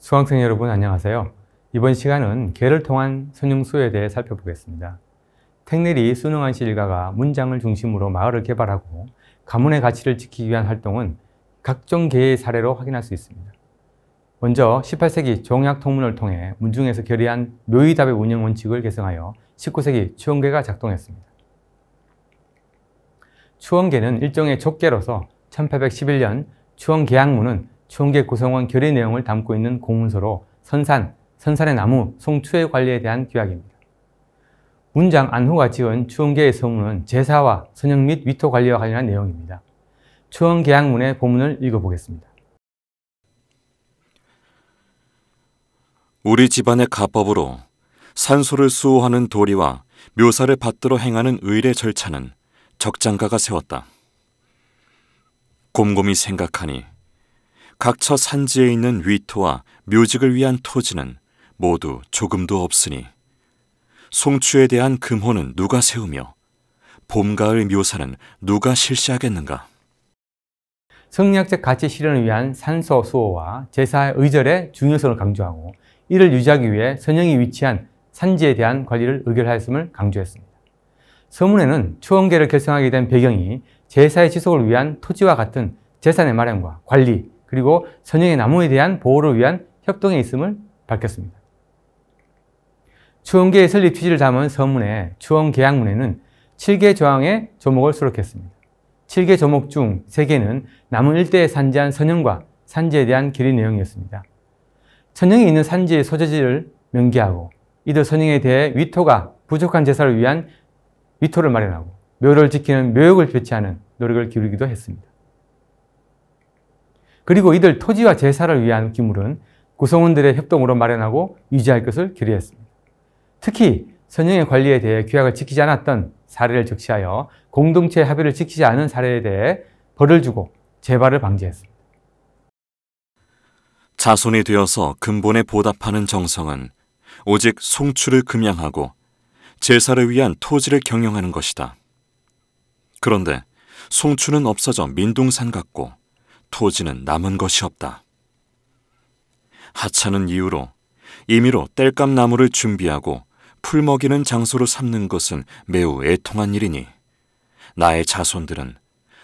수강생 여러분 안녕하세요. 이번 시간은 개를 통한 선형 수호에 대해 살펴보겠습니다. 택내리 순응한시 일가가 문장을 중심으로 마을을 개발하고 가문의 가치를 지키기 위한 활동은 각종 개의 사례로 확인할 수 있습니다. 먼저 18세기 종약통문을 통해 문중에서 결의한 묘의답의 운영 원칙을 개성하여 19세기 추원계가 작동했습니다. 추원계는 일종의 족계로서 1811년 추원계약문은 추원계 구성원 결의 내용을 담고 있는 공문서로 선산의 나무, 송추의 관리에 대한 규약입니다. 문장 안후가 지은 추원계의 서문은 제사와 선형 및 위토 관리와 관련한 내용입니다. 추원계약문의 본문을 읽어보겠습니다. 우리 집안의 가법으로 산소를 수호하는 도리와 묘사를 받들어 행하는 의례 절차는 적장가가 세웠다. 곰곰이 생각하니 각처 산지에 있는 위토와 묘직을 위한 토지는 모두 조금도 없으니 송추에 대한 금호는 누가 세우며 봄, 가을 묘사는 누가 실시하겠는가? 성리학적 가치 실현을 위한 산소 수호와 제사의 의절의 중요성을 강조하고 이를 유지하기 위해 선형이 위치한 산지에 대한 관리를 의결하였음을 강조했습니다. 서문에는 추원계를 결성하게 된 배경이 제사의 지속을 위한 토지와 같은 재산의 마련과 관리, 그리고 선형의 나무에 대한 보호를 위한 협동에 있음을 밝혔습니다. 추원계의 설립 취지를 담은 서문의 추원계약문에는 7개 조항의 조목을 수록했습니다. 7개 조목 중 3개는 남은 일대에 산지한 선형과 산지에 대한 결의 내용이었습니다. 선형이 있는 산지의 소재지를 명기하고 이들 선형에 대해 위토가 부족한 제사를 위한 위토를 마련하고 묘를 지키는 묘역을 배치하는 노력을 기울이기도 했습니다. 그리고 이들 토지와 제사를 위한 기물은 구성원들의 협동으로 마련하고 유지할 것을 결의했습니다. 특히 선형의 관리에 대해 규약을 지키지 않았던 사례를 적시하여 공동체 합의를 지키지 않은 사례에 대해 벌을 주고 재발을 방지했습니다. 자손이 되어서 근본에 보답하는 정성은 오직 송추를 금양하고 제사를 위한 토지를 경영하는 것이다. 그런데 송추는 없어져 민둥산 같고 토지는 남은 것이 없다. 하찮은 이유로 임의로 땔감 나무를 준비하고 풀 먹이는 장소로 삼는 것은 매우 애통한 일이니 나의 자손들은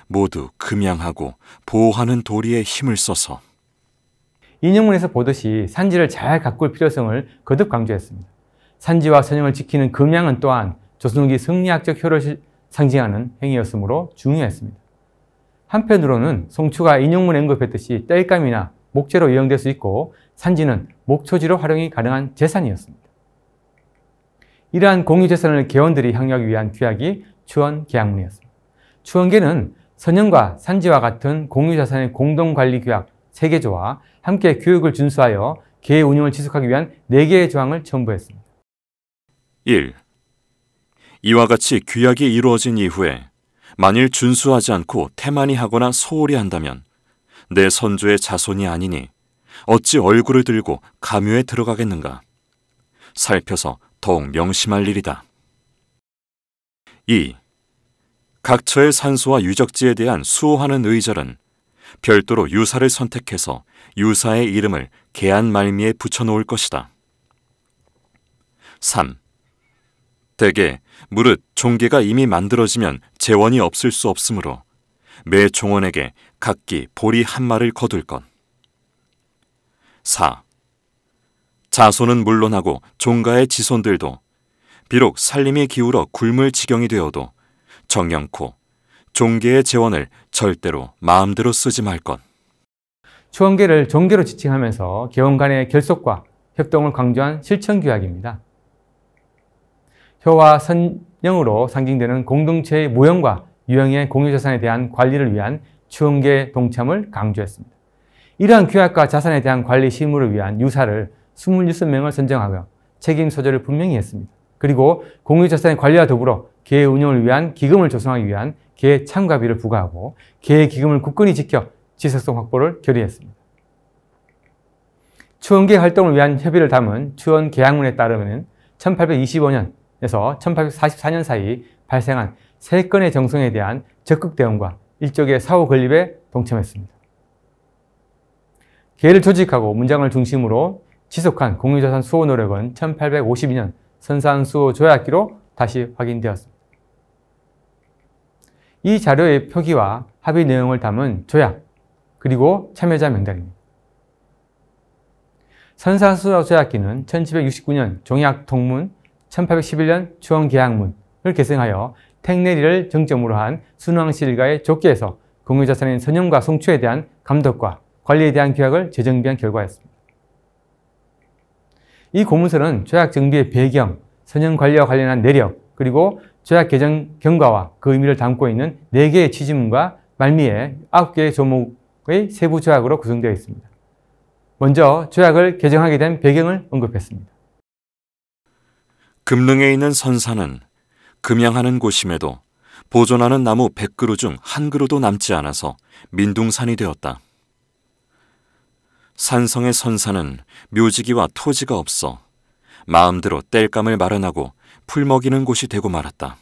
모두 금양하고 보호하는 도리에 힘을 써서 인용문에서 보듯이 산지를 잘 가꿀 필요성을 거듭 강조했습니다. 산지와 선형을 지키는 금양은 또한 조선 후기 성리학적 효를 상징하는 행위였으므로 중요했습니다. 한편으로는 송추가 인용문에 언급했듯이 땔감이나 목재로 이용될 수 있고 산지는 목초지로 활용이 가능한 재산이었습니다. 이러한 공유재산을 개원들이 향유하기 위한 규약이 추원계약문이었습니다. 추원계는 선형과 산지와 같은 공유자산의 공동관리규약 3개조와 함께 교육을 준수하여 계의 운영을 지속하기 위한 4개의 조항을 첨부했습니다. 1. 이와 같이 규약이 이루어진 이후에 만일 준수하지 않고 태만히 하거나 소홀히 한다면 내 선조의 자손이 아니니 어찌 얼굴을 들고 가묘에 들어가겠는가? 살펴서 더욱 명심할 일이다. 2. 각처의 산소와 유적지에 대한 수호하는 의절은 별도로 유사를 선택해서 유사의 이름을 계안 말미에 붙여놓을 것이다. 3. 대개 무릇 종계가 이미 만들어지면 재원이 없을 수 없으므로 매 종원에게 각기 보리 한 마를 거둘 것. 4. 자손은 물론하고 종가의 지손들도 비록 살림이 기울어 굶을 지경이 되어도 정연코 종계의 재원을 절대로 마음대로 쓰지 말 것. 추원계를 종계로 지칭하면서 개원 간의 결속과 협동을 강조한 실천규약입니다. 효와 선형으로 상징되는 공동체의 무형과 유형의 공유자산에 대한 관리를 위한 추원계 동참을 강조했습니다. 이러한 규약과 자산에 대한 관리 실무를 위한 유사를 26명을 선정하며 책임 소재를 분명히 했습니다. 그리고 공유자산의 관리와 더불어 계의 운영을 위한 기금을 조성하기 위한 계의 참가비를 부과하고 계의 기금을 굳건히 지켜 지속성 확보를 결의했습니다. 추원계 활동을 위한 협의를 담은 추원계약문에 따르면 1825년에서 1844년 사이 발생한 3건의 정성에 대한 적극 대응과 일족의 사후 건립에 동참했습니다. 계를 조직하고 문장을 중심으로 지속한 공유자산 수호 노력은 1852년 선산수호 조약기로 다시 확인되었습니다. 이 자료의 표기와 합의 내용을 담은 조약, 그리고 참여자 명단입니다. 선산수호 조약기는 1769년 종약통문, 1811년 추원계약문을 개정하여 택내리를 정점으로 한 순왕씨 일가의 족계에서 공유자산인 선형과 송추에 대한 감독과 관리에 대한 규약을 재정비한 결과였습니다. 이 고문서는 조약 정비의 배경, 선형 관리와 관련한 내력, 그리고 조약 개정 경과와 그 의미를 담고 있는 4개의 취지문과 말미에 9개의 조목의 세부 조약으로 구성되어 있습니다. 먼저 조약을 개정하게 된 배경을 언급했습니다. 금릉에 있는 선산은 금양하는 곳임에도 보존하는 나무 100그루 중 1그루도 남지 않아서 민둥산이 되었다. 산성의 선산은 묘지기와 토지가 없어 마음대로 땔감을 마련하고 풀 먹이는 곳이 되고 말았다.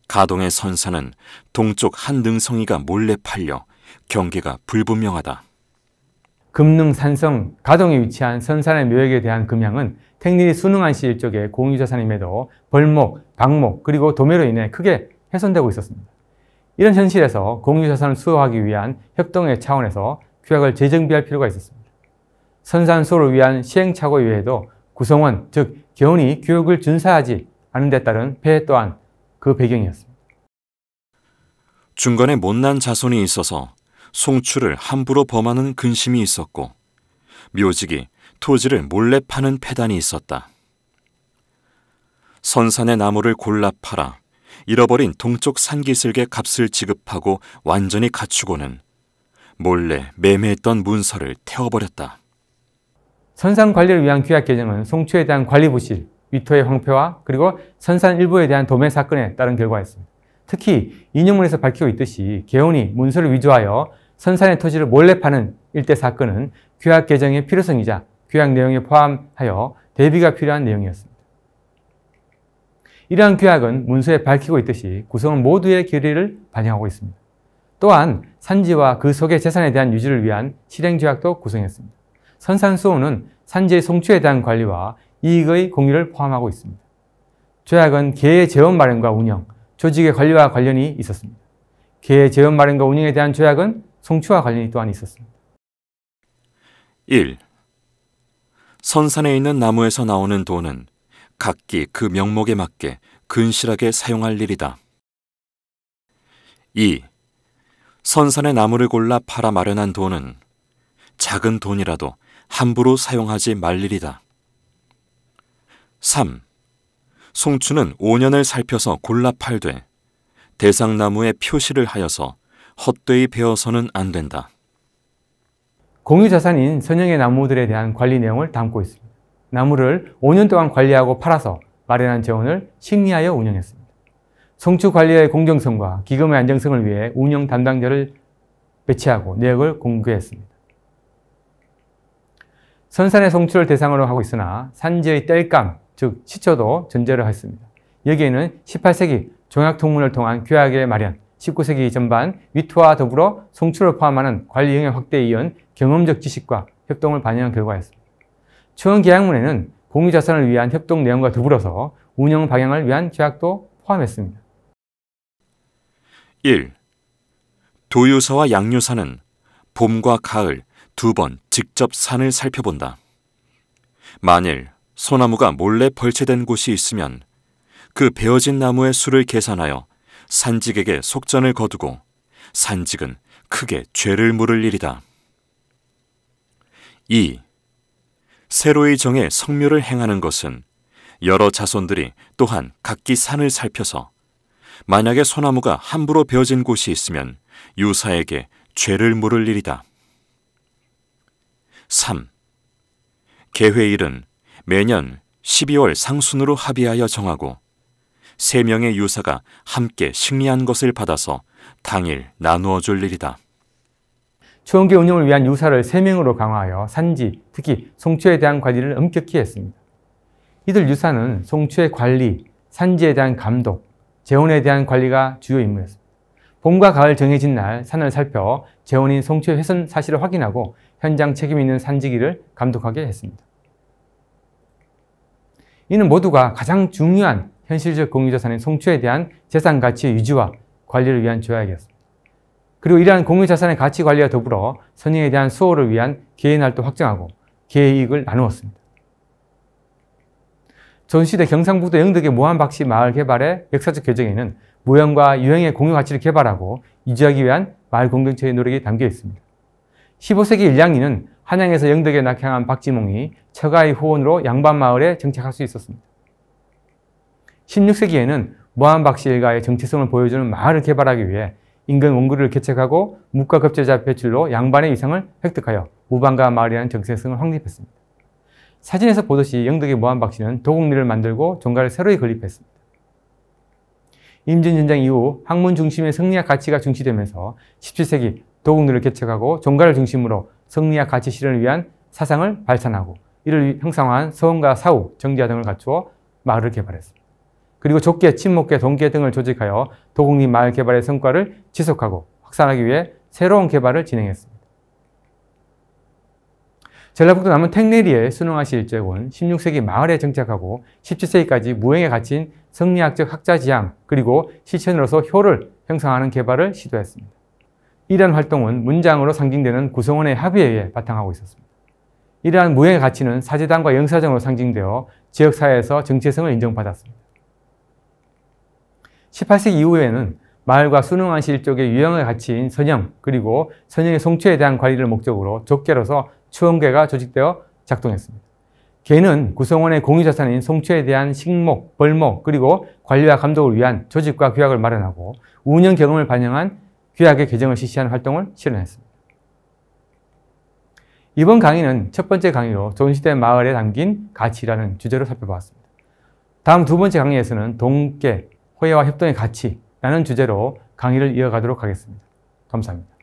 가동의 선산은 동쪽 한 능성이가 몰래 팔려 경계가 불분명하다. 금능, 산성, 가동에 위치한 선산의 묘역에 대한 금양은 택리리 순흥한씨 일족의 공유자산임에도 벌목, 방목, 그리고 도매로 인해 크게 훼손되고 있었습니다. 이런 현실에서 공유자산을 수호하기 위한 협동의 차원에서 규약을 재정비할 필요가 있었습니다. 선산 수호를 위한 시행착오 외에도 구성원, 즉 개원이 규약을 준수하지 않은 데 따른 폐해 또한 그 배경이었습니다. 중간에 못난 자손이 있어서 송추를 함부로 범하는 근심이 있었고 묘직이 토지를 몰래 파는 패단이 있었다. 선산의 나무를 골라 팔아 잃어버린 동쪽 산기슭의 값을 지급하고 완전히 갖추고는 몰래 매매했던 문서를 태워버렸다. 선산 관리를 위한 규약 개정은 송추에 대한 관리 부실, 위토의 황폐화, 그리고 선산 일부에 대한 도매 사건에 따른 결과였습니다. 특히 인용문에서 밝히고 있듯이 개원이 문서를 위조하여 선산의 토지를 몰래 파는 일대 사건은 규약 개정의 필요성이자 규약 내용에 포함하여 대비가 필요한 내용이었습니다. 이러한 규약은 문서에 밝히고 있듯이 구성원 모두의 결의를 반영하고 있습니다. 또한 산지와 그 속의 재산에 대한 유지를 위한 실행조약도 구성했습니다. 선산수호는 산지의 송추에 대한 관리와 이익의 공유를 포함하고 있습니다. 조약은 계의 재원 마련과 운영, 조직의 관리와 관련이 있었습니다. 계의 재원 마련과 운영에 대한 조약은 송추와 관련이 또한 있었습니다. 1. 선산에 있는 나무에서 나오는 돈은 각기 그 명목에 맞게 근실하게 사용할 일이다. 2. 선산의 나무를 골라 팔아 마련한 돈은 작은 돈이라도 함부로 사용하지 말 일이다. 3. 송추는 5년을 살펴서 골라 팔되 대상나무에 표시를 하여서 헛되이 베어서는 안 된다. 공유자산인 선형의 나무들에 대한 관리 내용을 담고 있습니다. 나무를 5년 동안 관리하고 팔아서 마련한 재원을 식리하여 운영했습니다. 송추 관리의 공정성과 기금의 안정성을 위해 운영 담당자를 배치하고 내역을 공개했습니다. 선산의 송추를 대상으로 하고 있으나 산지의 땔감, 즉 시초도 전제로 했습니다. 여기에는 18세기 종약통문을 통한 규약의 마련, 19세기 전반 위토와 더불어 송추를 포함하는 관리 영역 확대에 이은 경험적 지식과 협동을 반영한 결과였습니다. 추원계약문에는 공유자산을 위한 협동 내용과 더불어서 운영 방향을 위한 규약도 포함했습니다. 1. 도유사와 양유사는 봄과 가을 2번 직접 산을 살펴본다. 만일 소나무가 몰래 벌채된 곳이 있으면 그 베어진 나무의 수를 계산하여 산직에게 속전을 거두고 산직은 크게 죄를 물을 일이다. 2. 새로이 정해 성묘를 행하는 것은 여러 자손들이 또한 각기 산을 살펴서 만약에 소나무가 함부로 베어진 곳이 있으면 유사에게 죄를 물을 일이다. 3. 계회일은 매년 12월 상순으로 합의하여 정하고 3명의 유사가 함께 식리한 것을 받아서 당일 나누어 줄 일이다. 추원계 운영을 위한 유사를 3명으로 강화하여 산지, 특히 송추에 대한 관리를 엄격히 했습니다. 이들 유사는 송추의 관리, 산지에 대한 감독, 재원에 대한 관리가 주요 임무였습니다. 봄과 가을 정해진 날 산을 살펴 재원인 송추의 훼손 사실을 확인하고 현장 책임 있는 산지기를 감독하게 했습니다. 이는 모두가 가장 중요한 현실적 공유자산인 송초에 대한 재산 가치의 유지와 관리를 위한 조약이었습니다. 그리고 이러한 공유자산의 가치 관리와 더불어 선영에 대한 수호를 위한 개인활도 확정하고 개이익을 나누었습니다. 조선시대 경상북도 영덕의 모한박씨 마을 개발의 역사적 계정에는 무형과 유형의 공유 가치를 개발하고 유지하기 위한 마을 공동체의 노력이 담겨 있습니다. 15세기 일량리는 한양에서 영덕에 낙향한 박지몽이 처가의 후원으로 양반마을에 정착할 수 있었습니다. 16세기에는 모한박씨 일가의 정체성을 보여주는 마을을 개발하기 위해 인근 원구를 개척하고 묵과급제자 배출로 양반의 위상을 획득하여 무방가 마을이라는 정체성을 확립했습니다. 사진에서 보듯이 영덕의 모한박씨는 도곡리를 만들고 종가를 새로이 건립했습니다. 임진전쟁 이후 학문 중심의 성리학 가치가 중시되면서 17세기 도곡리를 개척하고 종가를 중심으로 성리학 가치 실현을 위한 사상을 발산하고 이를 형성한 서원과 사후, 정지화 등을 갖추어 마을을 개발했습니다. 그리고 족계, 친목계, 동계 등을 조직하여 도곡리 마을 개발의 성과를 지속하고 확산하기 위해 새로운 개발을 진행했습니다. 전라북도 남원 택내리의 순흥하시 일족은 16세기 마을에 정착하고 17세기까지 무형에 갇힌 성리학적 학자지향 그리고 실천으로서 효를 형성하는 개발을 시도했습니다. 이러한 활동은 문장으로 상징되는 구성원의 합의에 의해 바탕하고 있었습니다. 이러한 무형의 가치는 사제단과 영사정으로 상징되어 지역사회에서 정체성을 인정받았습니다. 18세기 이후에는 마을과 순흥하시 일족의 유형의 가치인 선영 그리고 선영의 송초에 대한 관리를 목적으로 족계로서 추원계가 조직되어 작동했습니다. 계는 구성원의 공유자산인 송초에 대한 식목, 벌목 그리고 관리와 감독을 위한 조직과 규약을 마련하고 운영 경험을 반영한 규약의 개정을 실시하는 활동을 실현했습니다. 이번 강의는 첫 번째 강의로 조선시대 마을에 담긴 가치라는 주제로 살펴보았습니다. 다음 두 번째 강의에서는 동계, 호혜와 협동의 가치라는 주제로 강의를 이어가도록 하겠습니다. 감사합니다.